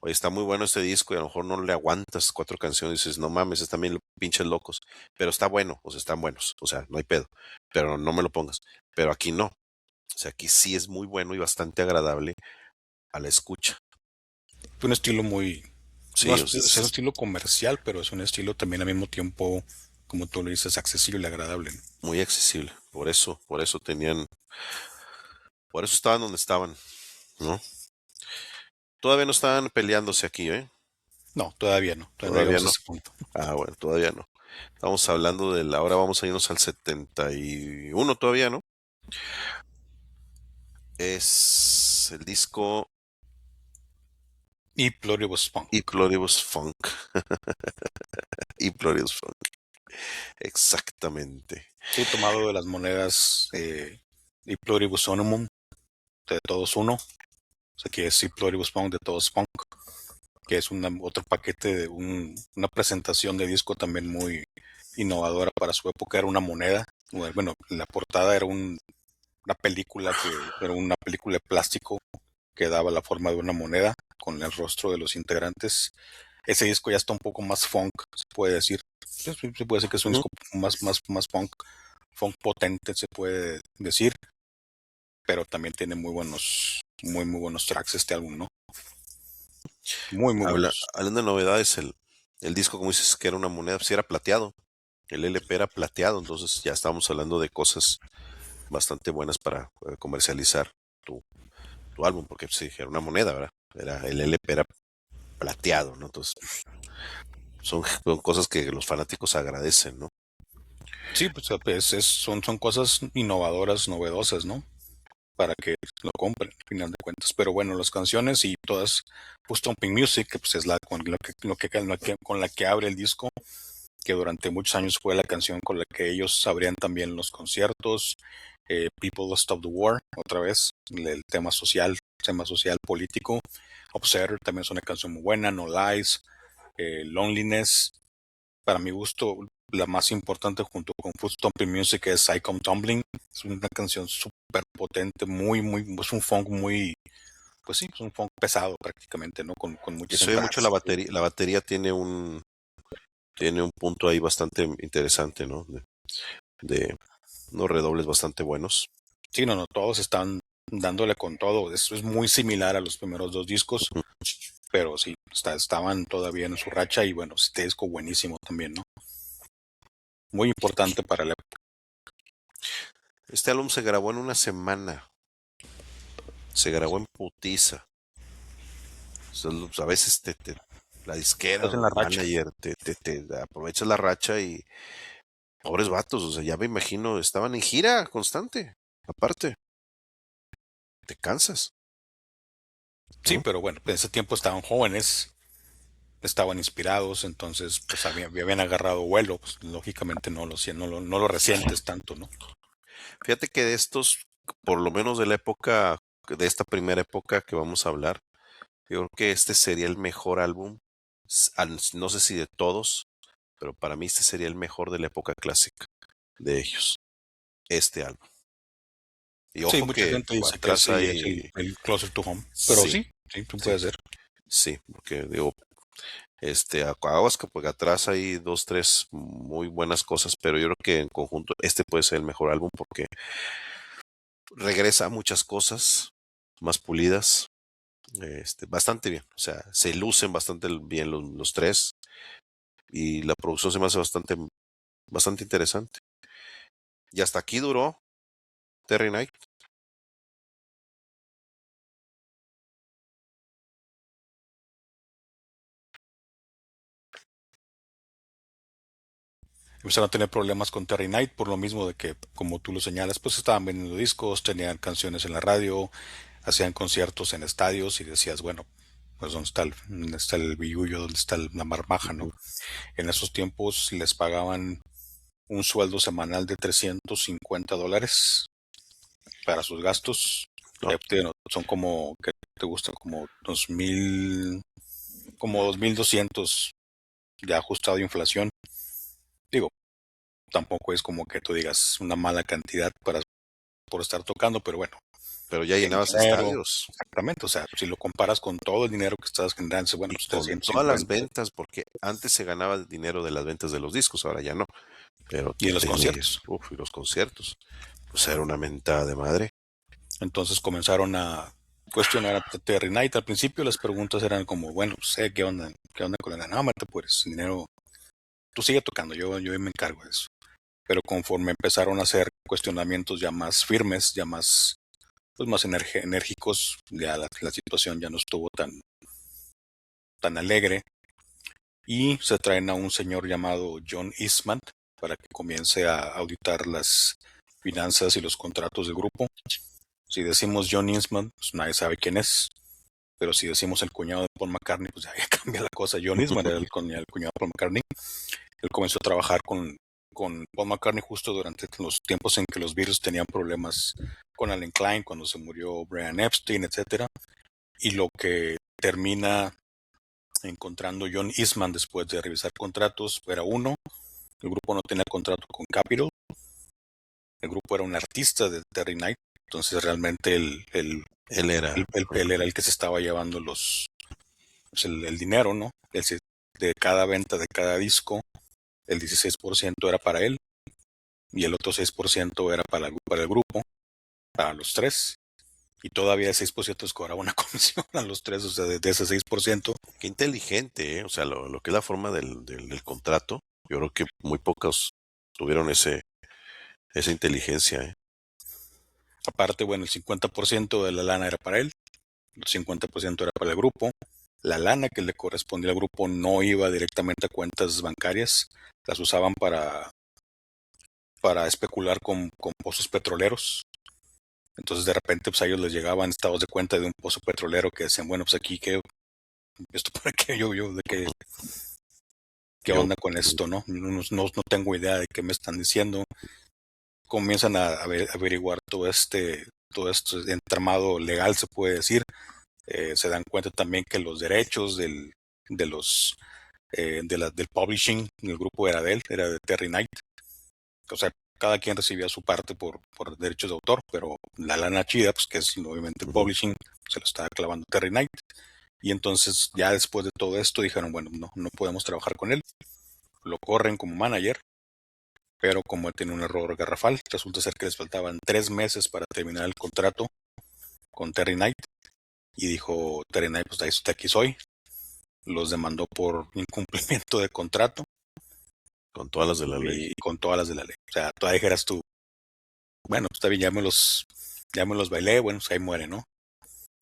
Oye, está muy bueno este disco y a lo mejor no le aguantas 4 canciones y dices, no mames, están bien pinches locos. Pero está bueno, o sea, están buenos, o sea, no hay pedo. Pero no me lo pongas. Pero aquí no. O sea, aquí sí es muy bueno y bastante agradable a la escucha. Un estilo muy, no Sí, es, es un estilo comercial, pero es un estilo también al mismo tiempo, como tú lo dices, accesible, agradable, ¿no? muy accesible. Por eso estaban donde estaban, ¿no? Todavía no estaban peleándose aquí, ¿eh? No, todavía no Todavía llegamos a no. ese punto. Ah, bueno, todavía no. Estamos hablando ahora vamos a irnos al 71 todavía, ¿no? Es el disco Y Pluribus Punk. Iploribus Funk. Iploribus Funk. Exactamente. Sí, tomado de las monedas y Pluribus Unum, de todos uno. O sea, que es y Pluribus Punk, de todos punk, que es otro paquete de una presentación de disco también muy innovadora para su época. Era una moneda. Bueno, la portada era una película de plástico que daba la forma de una moneda con el rostro de los integrantes. Ese disco ya está un poco más funk, se puede decir. Se puede decir que es un Ujú. disco más funk potente, se puede decir, pero también tiene muy buenos tracks este álbum, ¿no? Muy, muy buenos. Hablando de novedades, el disco, como dices, que era una moneda, pues sí era plateado. El LP era plateado, entonces ya estábamos hablando de cosas bastante buenas para comercializar tu, tu álbum, porque pues, sí, era una moneda, ¿verdad? El LP era plateado, ¿no? Entonces, son cosas que los fanáticos agradecen, ¿no? Sí, pues son cosas innovadoras, novedosas, ¿no? Para que lo compren, al final de cuentas. Pero bueno, las canciones y todas, pues Stomping Music, que pues es la con la que abre el disco, que durante muchos años fue la canción con la que ellos abrían también los conciertos. People Stop the War, otra vez, el tema social político. Observer también es una canción muy buena, No Lies, Loneliness. Para mi gusto, la más importante junto con Foot Stomping Music es I Come Tumbling. Es una canción súper potente, es un funk muy, pues sí, es un funk pesado prácticamente, ¿no? Con Y muchas se oye mucho la entradas. batería. La batería tiene un punto ahí bastante interesante, ¿no? De unos redobles bastante buenos. Sí, no, todos están dándole con todo. Eso es muy similar a los primeros dos discos, Ujú. pero sí, estaban todavía en su racha y bueno, este disco buenísimo también, ¿no? Muy importante para la época. Este álbum se grabó en una semana. Se grabó en putiza. O sea, a veces la disquera Estás en o la el racha. manager te aprovechas la racha y pobres vatos, o sea, ya me imagino, estaban en gira constante. Aparte, te cansas, Sí, ¿no? pero bueno, en ese tiempo estaban jóvenes, estaban inspirados, entonces pues habían agarrado vuelo, pues lógicamente no lo resientes tanto, ¿no? Fíjate que de estos, por lo menos de la época, de esta primera época que vamos a hablar, yo creo que este sería el mejor álbum. No sé si de todos, pero para mí este sería el mejor de la época clásica de ellos, este álbum. Y Sí, ojo mucha que gente dice que atrás sí es hay, el Closer to Home, pero sí, sí, sí, sí, puede ser. sí, porque digo, aguas que porque atrás hay dos, tres muy buenas cosas, pero yo creo que en conjunto este puede ser el mejor álbum porque regresa a muchas cosas más pulidas, bastante bien, o sea, se lucen bastante bien los tres y la producción se me hace bastante interesante. Y hasta aquí duró Terry Knight. Empezaron a tener problemas con Terry Knight por lo mismo de que, como tú lo señalas, pues estaban vendiendo discos, tenían canciones en la radio, hacían conciertos en estadios y decías, bueno, pues dónde está el billullo, dónde está la marmaja, ¿no? Ujú. En esos tiempos les pagaban un sueldo semanal de $350 para sus gastos. No, Son como, ¿qué te gusta? Como 2000, como 2200 ya ajustado a inflación. Digo, tampoco es como que tú digas una mala cantidad por estar tocando, pero bueno, pero ya tienen llenabas dinero, estadios exactamente, o sea, si lo comparas con todo el dinero que estás generando, bueno, y pues con todas las 350 ventas, porque antes se ganaba dinero de las ventas de los discos, ahora ya no, pero y en los tenías, conciertos. y los conciertos, pues era una mentada de madre. Entonces comenzaron a cuestionar a Terry Knight. Al principio las preguntas eran como, bueno, pues, qué onda con el no, pues dinero, tú sigue tocando, yo me encargo de eso. Pero conforme empezaron a hacer cuestionamientos ya más firmes, ya más, pues más enérgicos, ya la situación ya no estuvo tan alegre y se traen a un señor llamado John Eastman para que comience a auditar las finanzas y los contratos del grupo. Si decimos John Eastman, pues nadie sabe quién es, pero si decimos el cuñado de Paul McCartney, pues ya cambia la cosa. John Eastman era el cuñado de Paul McCartney. Él comenzó a trabajar con Paul McCartney justo durante los tiempos en que los Beatles tenían problemas con Alan Klein, cuando se murió Brian Epstein, etcétera. Y lo que termina encontrando John Eastman después de revisar contratos era uno, el grupo no tenía contrato con Capitol, el grupo era un artista de Terry Knight, entonces realmente Él era, él era el que se estaba llevando pues el dinero, ¿no? De cada venta de cada disco, el 16% era para él y el otro 6% era para el grupo, para los tres. Y todavía el 6% les cobraba una comisión a los tres, o sea, de ese 6%. qué inteligente, ¿eh? O sea, lo que es la forma del contrato, yo creo que muy pocos tuvieron esa inteligencia, ¿eh? Aparte, bueno, el 50% de la lana era para él, el 50% era para el grupo. La lana que le correspondía al grupo no iba directamente a cuentas bancarias, las usaban para especular con pozos petroleros. Entonces de repente pues a ellos les llegaban estados de cuenta de un pozo petrolero que decían, bueno, pues aquí, ¿esto para qué? ¿De qué Yo, onda con esto, no? No tengo idea de qué me están diciendo. Comienzan a averiguar todo este entramado legal, se puede decir. Se dan cuenta también que los derechos de los del publishing, el grupo era de él, era de Terry Knight. O sea, cada quien recibía su parte por derechos de autor, pero la lana chida, pues que es obviamente el publishing, se lo estaba clavando Terry Knight. Y entonces ya después de todo esto dijeron, bueno, no podemos trabajar con él. Lo corren como manager, pero como él tiene un error garrafal, resulta ser que les faltaban 3 meses para terminar el contrato con Terry Knight. Y dijo Terry Knight, pues de aquí soy. Los demandó por incumplimiento de contrato. con todas las de la ley. Y con todas las de la ley. O sea, tú dijeras tú, bueno, pues está bien, ya me los bailé, bueno, pues ahí muere, ¿no?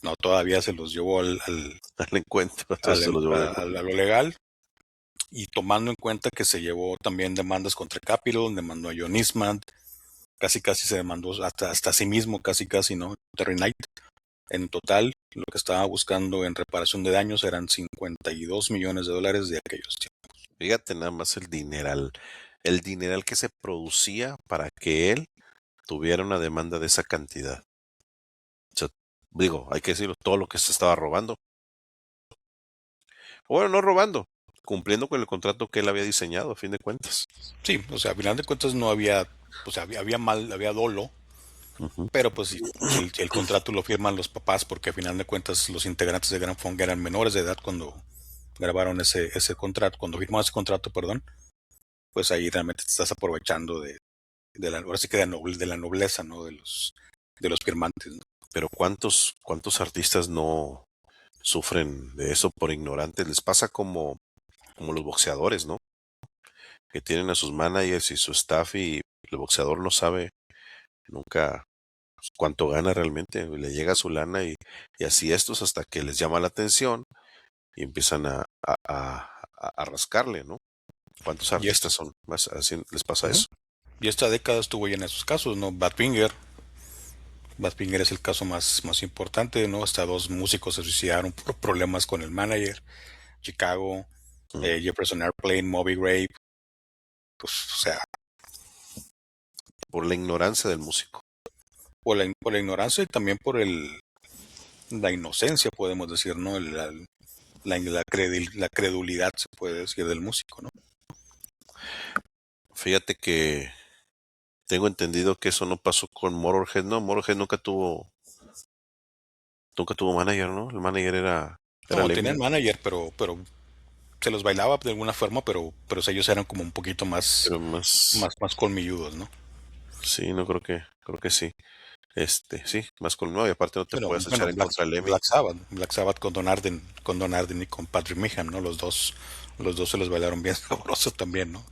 No, todavía se los llevó Al encuentro, entonces se los llevo de a lo legal. Y tomando en cuenta que se llevó también demandas contra Capitol, demandó a John Eastman, casi se demandó hasta sí mismo, casi, ¿no? Terry Knight. En total, lo que estaba buscando en reparación de daños eran $52 millones de aquellos tiempos. Fíjate nada más el dineral que se producía para que él tuviera una demanda de esa cantidad. O sea, digo, hay que decirlo, todo lo que se estaba robando. O bueno, no robando, cumpliendo con el contrato que él había diseñado, a fin de cuentas. Sí, o sea, a final de cuentas no había, o sea, había dolo, Ujú. pero pues si el contrato lo firman los papás, porque a final de cuentas los integrantes de Grand Funk eran menores de edad cuando grabaron ese contrato, cuando firmaron ese contrato, perdón, pues ahí realmente te estás aprovechando ahora sí que de la nobleza, ¿no? De los firmantes, ¿no? Pero ¿cuántos artistas no sufren de eso por ignorantes? Les pasa como los boxeadores, ¿no? Que tienen a sus managers y su staff y el boxeador no sabe nunca cuánto gana realmente, le llega su lana y así estos hasta que les llama la atención y empiezan a rascarle, ¿no? ¿Cuántos Y, es, artistas son? Más así les pasa Ujú. eso. Y esta década estuvo llena de esos casos, ¿no? Badfinger es el caso más importante, ¿no? Hasta 2 músicos se suicidaron por problemas con el manager. Chicago, Mm. Jefferson Airplane, Moby Grape, pues, o sea, Por la ignorancia del músico. por la ignorancia y también por la inocencia, podemos decir, ¿no? La credulidad, se puede decir, del músico, ¿no? Fíjate que tengo entendido que eso no pasó con Motorhead, ¿no? Motorhead nunca tuvo manager, ¿no? El manager era No, Lemmy. tenían manager, pero se los bailaba de alguna forma, pero ellos eran como un poquito Pero más, más colmilludos, ¿no? sí, no creo que sí. Sí, más con no, y aparte no te puedes echar Bueno, en contra de Lemmy. Black Sabbath con Don Arden y con Patrick Meehan, ¿no? Los dos se los bailaron bien sabroso también, ¿no?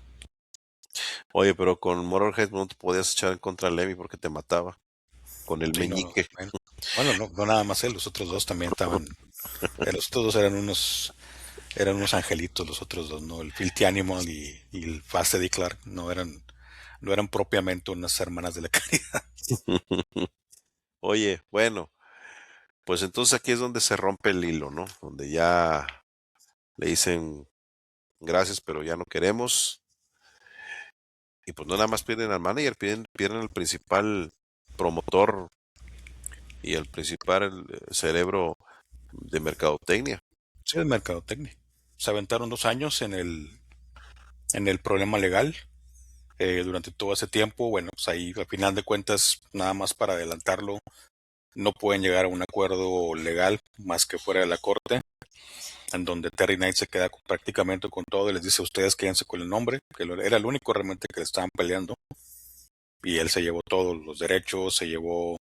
Oye, pero con Motorhead no te podías echar en contra de Lemmy porque te mataba con el Sí, no, meñique. bueno, no nada más él, los otros dos también estaban, los otros dos eran unos angelitos los otros dos, ¿no? El Filthy Animal y el Fast Eddie Clark no eran propiamente unas hermanas de la caridad. Oye, bueno, pues entonces aquí es donde se rompe el hilo, ¿no? Donde ya le dicen gracias, pero ya no queremos. Y pues no nada más pierden al manager, pierden al principal promotor y al principal cerebro de mercadotecnia. Sí, es mercadotecnia. Se aventaron 2 años en el problema legal. Durante todo ese tiempo, bueno, pues ahí al final de cuentas, nada más para adelantarlo, no pueden llegar a un acuerdo legal más que fuera de la corte, en donde Terry Knight se queda prácticamente con todo y les dice a ustedes quédense con el nombre, que era el único realmente que le estaban peleando, y él se llevó todos los derechos, se llevó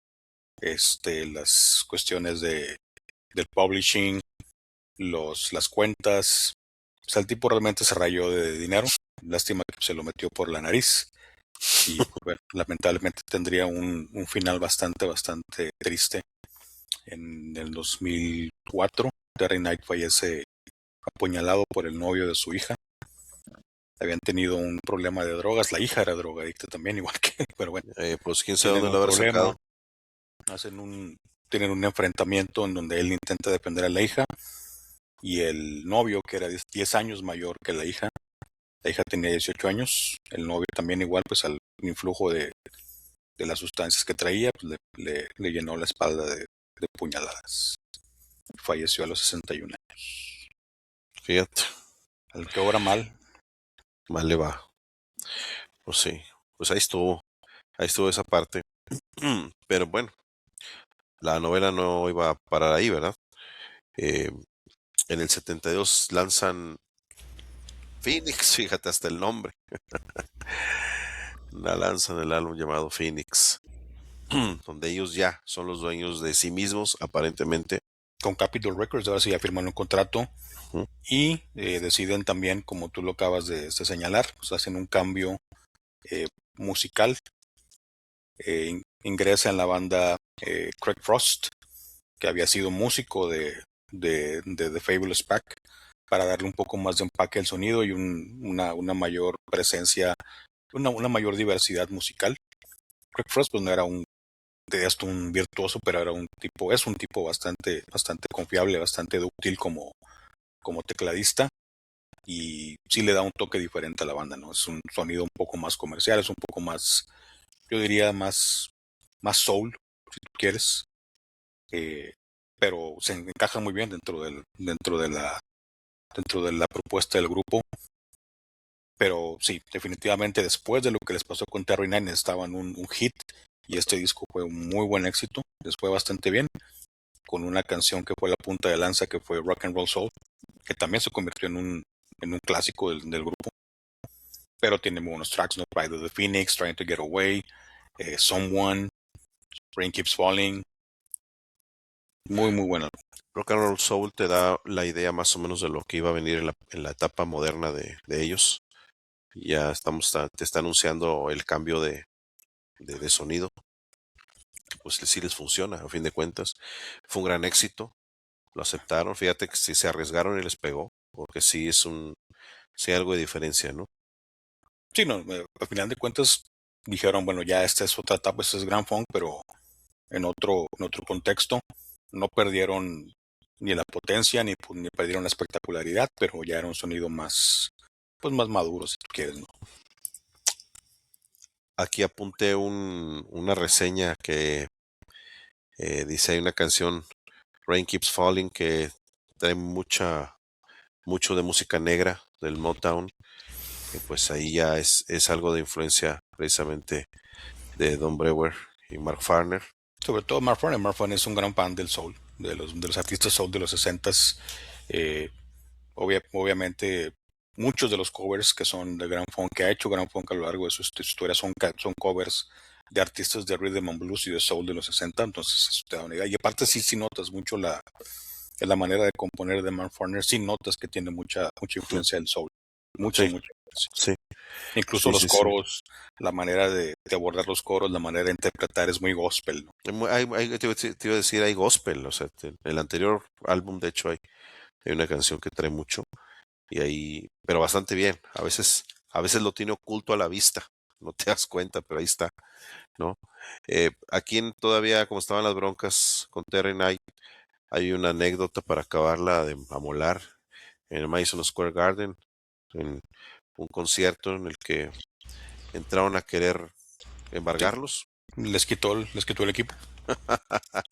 las cuestiones del publishing, las cuentas. O sea, el tipo realmente se rayó de dinero. Lástima que se lo metió por la nariz. Y bueno, lamentablemente tendría un final bastante triste. En el 2004, Terry Knight fallece apuñalado por el novio de su hija. habían tenido un problema de drogas, la hija era drogadicta también, igual que él, pero bueno, Pues quién sabe tienen dónde un lo habrá problema, sacado. tienen un enfrentamiento en donde él intenta defender a la hija y el novio, que era 10 años mayor que la hija tenía 18 años, el novio también igual, pues al influjo de las sustancias que traía, pues le llenó la espalda de puñaladas. Falleció a los 61 años. Fíjate, Al que obra mal. mal le va. Pues sí, pues ahí estuvo esa parte. Pero bueno, la novela no iba a parar ahí, ¿verdad? Eh, en el 72 lanzan Phoenix, fíjate hasta el nombre. Lanzan el álbum llamado Phoenix, donde ellos ya son los dueños de sí mismos, aparentemente. Con Capitol Records, ahora sí ya firman un contrato Ujú. y deciden también, como tú lo acabas de señalar, pues hacen un cambio musical. Ingresa en la banda Craig Frost, que había sido músico de The Fabulous Pack, para darle un poco más de empaque al sonido y una mayor presencia, una mayor diversidad musical. Craig Frost pues no era un virtuoso, pero es un tipo bastante confiable, bastante dúctil como tecladista y sí le da un toque diferente a la banda, ¿no? Es un sonido un poco más comercial, es un poco más, yo diría más soul, si tú quieres, eh, pero se encaja muy bien dentro de la propuesta del grupo. Pero sí, definitivamente después de lo que les pasó con Terry Nine estaban un hit y este disco fue un muy buen éxito, les fue bastante bien, con una canción que fue la punta de lanza, que fue Rock and Roll Soul, que también se convirtió en un clásico del grupo, pero tiene muy buenos tracks, ¿no? Pride of the Phoenix, Trying to Get Away, Someone, Rain Keeps Falling, muy muy bueno. Rock and Roll Soul te da la idea más o menos de lo que iba a venir en la etapa moderna de ellos. Ya te está anunciando el cambio de sonido. Pues sí les funciona, a fin de cuentas. Fue un gran éxito, lo aceptaron. Fíjate que sí se arriesgaron y les pegó, porque sí hay algo de diferencia, ¿no? Sí, no, al final de cuentas dijeron, bueno, ya esta es otra etapa, este es Grand Funk, pero en otro contexto. No perdieron ni la potencia ni perdieron la espectacularidad, pero ya era un sonido más maduro, si tú quieres, ¿no? Aquí apunté una reseña que dice, hay una canción, Rain Keeps Falling, que trae mucho de música negra del Motown, que pues ahí ya es algo de influencia precisamente de Don Brewer y Mark Farner. Sobre todo Mark Farner. Mark Farner es un gran fan del soul, de los artistas soul de los 60s. Eh, obviamente, muchos de los covers que son de Grand Funk, que ha hecho Grand Funk a lo largo de su historia, son covers de artistas de rhythm and blues y de soul de los 60, entonces eso te da una idea. Y aparte sí notas mucho la manera de componer de Mark Farner, sí notas que tiene mucha Mm. influencia del soul, mucha, Sí, mucha influencia. sí, Incluso sí, los sí, sí. coros, la manera de abordar los coros, la manera de interpretar es muy gospel, ¿no? Te iba a decir, hay gospel, o sea, en el anterior álbum, de hecho, hay una canción que trae mucho, y ahí, pero bastante bien. A veces lo tiene oculto a la vista, no te das cuenta, pero ahí está, ¿no? Todavía, como estaban las broncas con Terry Knight, hay una anécdota para acabarla de amolar en el Madison Square Garden, en un concierto en el que entraron a querer Sí, embargarlos. les quitó el equipo,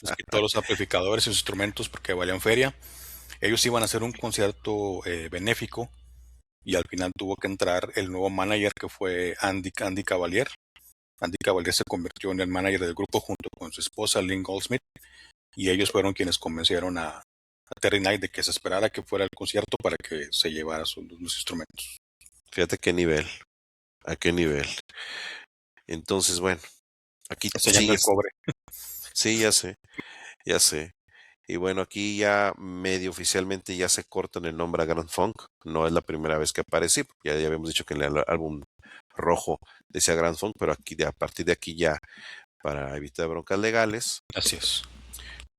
les quitó los amplificadores y sus instrumentos porque valían feria. Ellos iban a hacer un concierto benéfico y al final tuvo que entrar el nuevo manager que fue Andy Cavalier. Andy Cavalier se convirtió en el manager del grupo junto con su esposa Lynn Goldsmith y ellos fueron quienes convencieron a Terry Knight de que se esperara que fuera el concierto para que se llevara los instrumentos. Fíjate qué nivel, a qué nivel. Entonces, bueno, aquí Enseñando el sigues. cobre. Sí, ya sé, ya sé. Y bueno, aquí ya medio oficialmente ya se cortan el nombre a Grand Funk. No es la primera vez que aparece. Ya habíamos dicho que en el álbum rojo decía Grand Funk, pero a partir de aquí ya, para evitar broncas legales, Así es.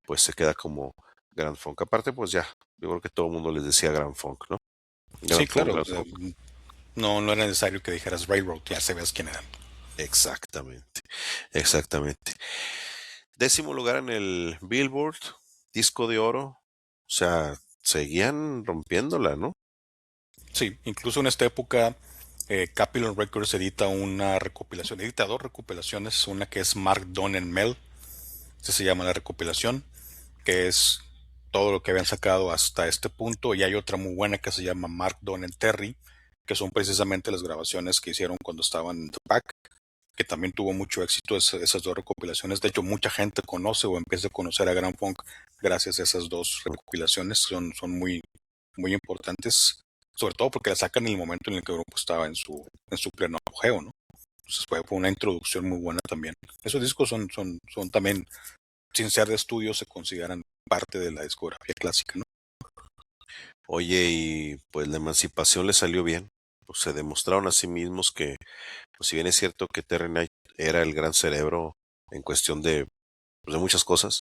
pues se queda como Grand Funk. Aparte, pues ya, yo creo que todo el mundo les decía Grand Funk, ¿no? Sí, Grand Funk, claro. Grand Funk. No, no era necesario que dijeras Railroad, ya sabías quién eran. Exactamente, exactamente. 10º lugar en el Billboard, disco de oro. O sea, seguían rompiéndola, ¿no? Sí, incluso en esta época Capitol Records edita una recopilación, edita dos recopilaciones, una que es Mark Don and Mel, esa se llama la recopilación, que es todo lo que habían sacado hasta este punto, y hay otra muy buena que se llama Mark Don and Terry, que son precisamente las grabaciones que hicieron cuando estaban en The Pack, que también tuvo mucho éxito esas dos recopilaciones. De hecho, mucha gente conoce o empieza a conocer a Grand Funk gracias a esas dos recopilaciones. Son muy, muy importantes, sobre todo porque la sacan en el momento en el que el grupo estaba en su pleno apogeo, ¿no? Entonces fue una introducción muy buena también. Esos discos son también, sin ser de estudio, se consideran parte de la discografía clásica, ¿no? Oye, y pues la emancipación le salió bien. Pues se demostraron a sí mismos que, pues si bien es cierto que Terry Knight era el gran cerebro en cuestión de, pues, de muchas cosas,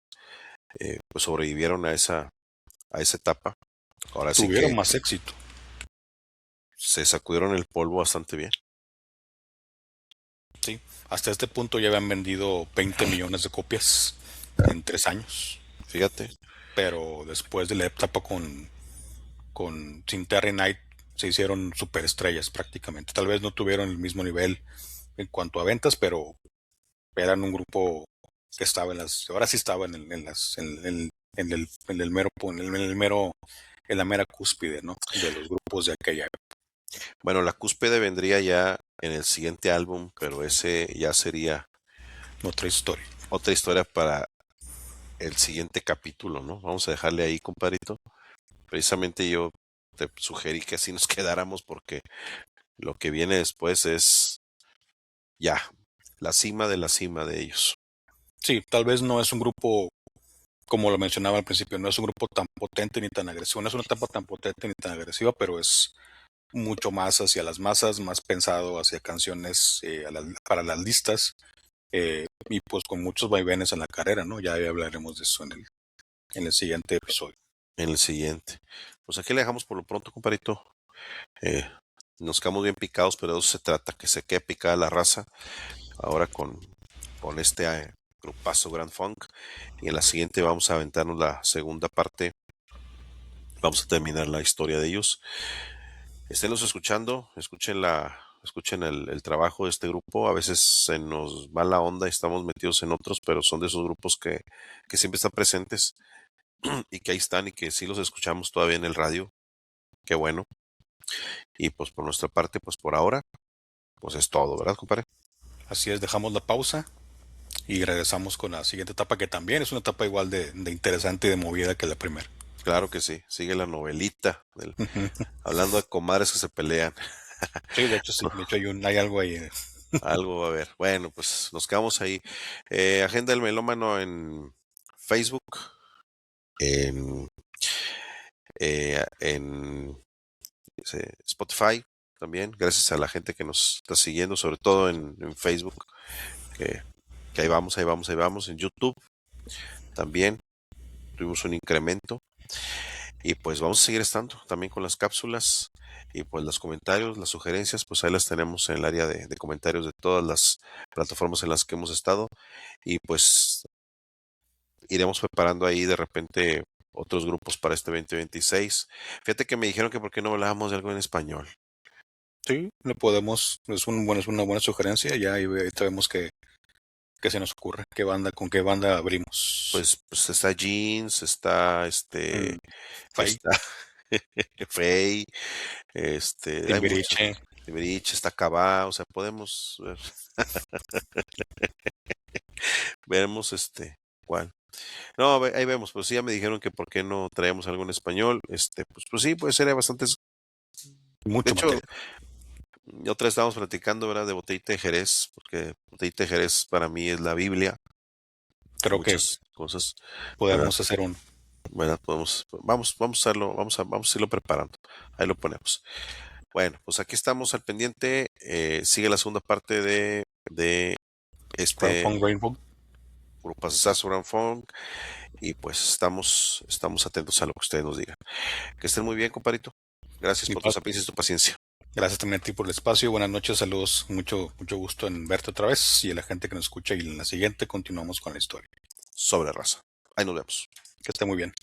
pues sobrevivieron a esa etapa. Ahora sí Tuvieron que más éxito, se sacudieron el polvo bastante bien. ¿sí? Hasta este punto ya habían vendido 20 millones de copias en 3 años. Fíjate, Pero después de la etapa sin Terry Knight se hicieron superestrellas prácticamente. Tal vez no tuvieron el mismo nivel en cuanto a ventas, pero eran un grupo que estaba ahora sí estaba en el mero, en la mera cúspide, ¿no? De los grupos de aquella época. bueno, la cúspide vendría ya en el siguiente álbum, pero ese ya sería Otra historia. otra historia para el siguiente capítulo, ¿no? Vamos a dejarle ahí, compadrito. Precisamente yo te sugerí que así nos quedáramos porque lo que viene después es ya la cima de ellos. Sí, tal vez no es un grupo, como lo mencionaba al principio, no es un grupo tan potente ni tan agresivo, no es una etapa tan potente ni tan agresiva, pero es mucho más hacia las masas, más pensado hacia canciones para las listas, y pues con muchos vaivenes en la carrera, ¿no? Ya hablaremos de eso en el siguiente episodio. En el siguiente. Pues aquí le dejamos por lo pronto, compadrito. Eh, Nos quedamos bien picados, pero de eso se trata, que se quede picada la raza. Ahora con este grupazo Grand Funk. Y en la siguiente vamos a aventarnos la segunda parte. Vamos a terminar la historia de ellos. Esténlos escuchando, escuchen el trabajo de este grupo. A veces se nos va la onda y estamos metidos en otros, pero son de esos grupos que siempre están presentes y que ahí están y que sí los escuchamos todavía en el radio. Qué bueno. Y pues por nuestra parte, pues por ahora, pues es todo, ¿verdad, compadre? Así es, dejamos la pausa y regresamos con la siguiente etapa, que también es una etapa igual de interesante y de movida que la primera. Claro que sí. Sigue la novelita, hablando de comadres que se pelean. Sí, de hecho sí, de hecho hay algo ahí. Algo va a haber. Bueno, pues nos quedamos ahí. Agenda del Melómano en Facebook, en, en Spotify también, gracias a la gente que nos está siguiendo, sobre todo en Facebook, que, que ahí vamos, ahí vamos, ahí vamos. En YouTube también tuvimos un incremento. Y pues vamos a seguir estando también con las cápsulas y pues los comentarios, las sugerencias, pues ahí las tenemos en el área de comentarios de todas las plataformas en las que hemos estado y pues iremos preparando ahí de repente otros grupos para este 2026. Fíjate que me dijeron que por qué no hablábamos de algo en español. Sí, es una buena sugerencia, ya ahí vemos qué se nos ocurre, con qué banda abrimos. Pues está Jeans, está Mm, Fey, está Fey, hay muchos. Timbiriche, Timbiriche, está Cabá, o sea, podemos ver, veremos cuál. No, ahí vemos, pues sí, ya me dijeron que por qué no traemos algo en español. Pues sí, pues sería bastante. De mucho hecho, material. otra vez estábamos platicando, ¿verdad? De Botellita de Jerez, porque Botellita de Jerez para mí es la Biblia, Creo que muchas cosas, ¿verdad? podemos hacer uno. ¿Verdad? Vamos a hacerlo, vamos a irlo preparando. Ahí lo ponemos. Bueno, pues aquí estamos al pendiente. Sigue la segunda parte de Grand este Funk Rainbow. grupo Grand Funk. Y pues estamos atentos a lo que ustedes nos digan. Que estén muy bien, compadrito. Gracias Mi por tu pa- sapiencia y tu paciencia. Gracias también a ti por el espacio. Buenas noches, saludos. Mucho gusto en verte otra vez y a la gente que nos escucha. Y en la siguiente continuamos con la historia. Sobre raza. Ahí nos vemos. Que esté muy bien.